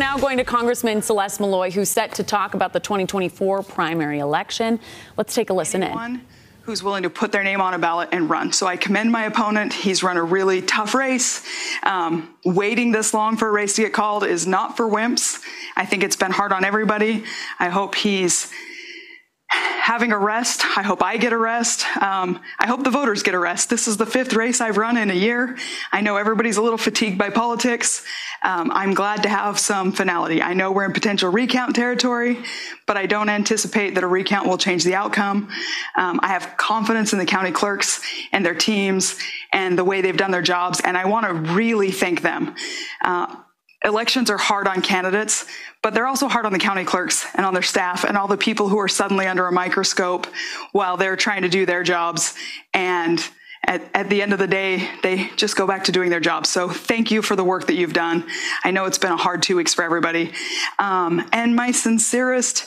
now going to Congressman Celeste Maloy, who's set to talk about the 2024 primary election. Let's take a listen in. Who's willing to put their name on a ballot and run. So I commend my opponent. He's run a really tough race. Waiting this long for a race to get called is not for wimps. I think it's been hard on everybody. I hope he's having a rest. I hope I get a rest. I hope the voters get a rest. This is the 5th race I've run in a year. I know everybody's a little fatigued by politics. I'm glad to have some finality. I know we're in potential recount territory, but I don't anticipate that a recount will change the outcome. I have confidence in the county clerks and their teams and the way they've done their jobs, and I want to really thank them. Elections are hard on candidates, but they're also hard on the county clerks and on their staff and all the people who are suddenly under a microscope while they're trying to do their jobs. And at the end of the day, they just go back to doing their jobs. So thank you for the work that you've done. I know it's been a hard 2 weeks for everybody. And my sincerest,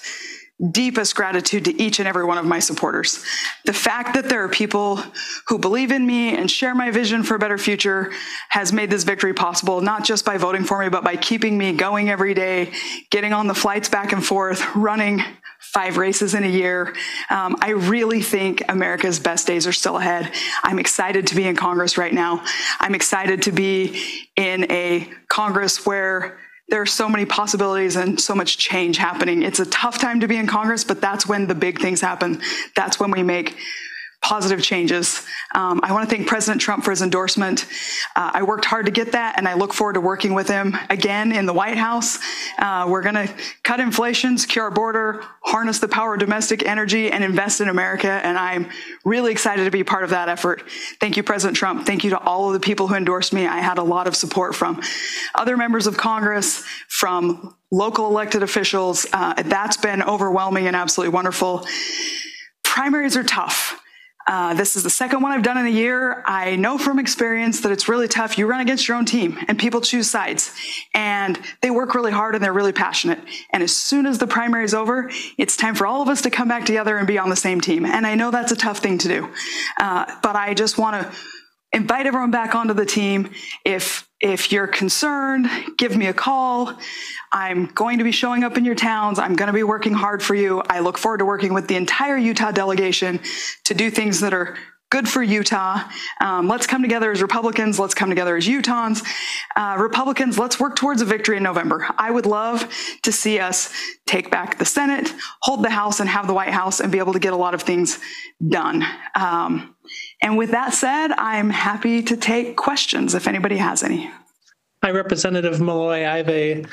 deepest gratitude to each and every one of my supporters. The fact that there are people who believe in me and share my vision for a better future has made this victory possible, not just by voting for me, but by keeping me going every day, getting on the flights back and forth, running 5 races in a year. I really think America's best days are still ahead. I'm excited to be in Congress right now. I'm excited to be in a Congress where there are so many possibilities and so much change happening. It's a tough time to be in Congress, but that's when the big things happen. That's when we make positive changes. I want to thank President Trump for his endorsement. I worked hard to get that, and I look forward to working with him again in the White House. We're going to cut inflation, secure our border, harness the power of domestic energy, and invest in America, and I'm really excited to be part of that effort. Thank you, President Trump. Thank you to all of the people who endorsed me. I had a lot of support from other members of Congress, from local elected officials. That's been overwhelming and absolutely wonderful. Primaries are tough. This is the 2nd one I've done in a year. I know from experience that it's really tough. You run against your own team and people choose sides and they work really hard and they're really passionate. And as soon as the primary is over, it's time for all of us to come back together and be on the same team. And I know that's a tough thing to do. But I just want to invite everyone back onto the team. If you're concerned, give me a call. I'm going to be showing up in your towns. I'm going to be working hard for you. I look forward to working with the entire Utah delegation to do things that are good for Utah. Let's come together as Republicans. Let's come together as Utahns. Republicans, let's work towards a victory in November. I would love to see us take back the Senate, hold the House, and have the White House and be able to get a lot of things done. And with that said, I'm happy to take questions if anybody has any. Hi, Representative Maloy. I have a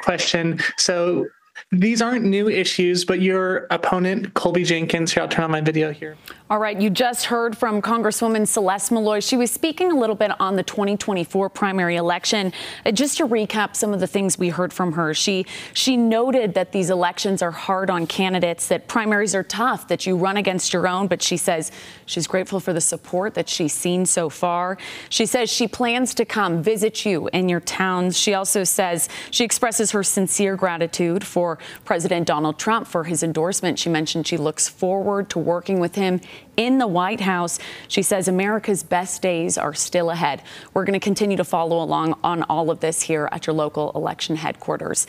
question. So these aren't new issues, but your opponent, Colby Jenkins, here, I'll turn on my video here. All right, you just heard from Congresswoman Celeste Maloy. She was speaking a little bit on the 2024 primary election. Just to recap some of the things we heard from her, she noted that these elections are hard on candidates, that primaries are tough, that you run against your own, but she says she's grateful for the support that she's seen so far. She says she plans to come visit you in your towns. She also says she expresses her sincere gratitude for President Donald Trump for his endorsement. She mentioned she looks forward to working with him in the White House. She says America's best days are still ahead. We're going to continue to follow along on all of this here at your local election headquarters.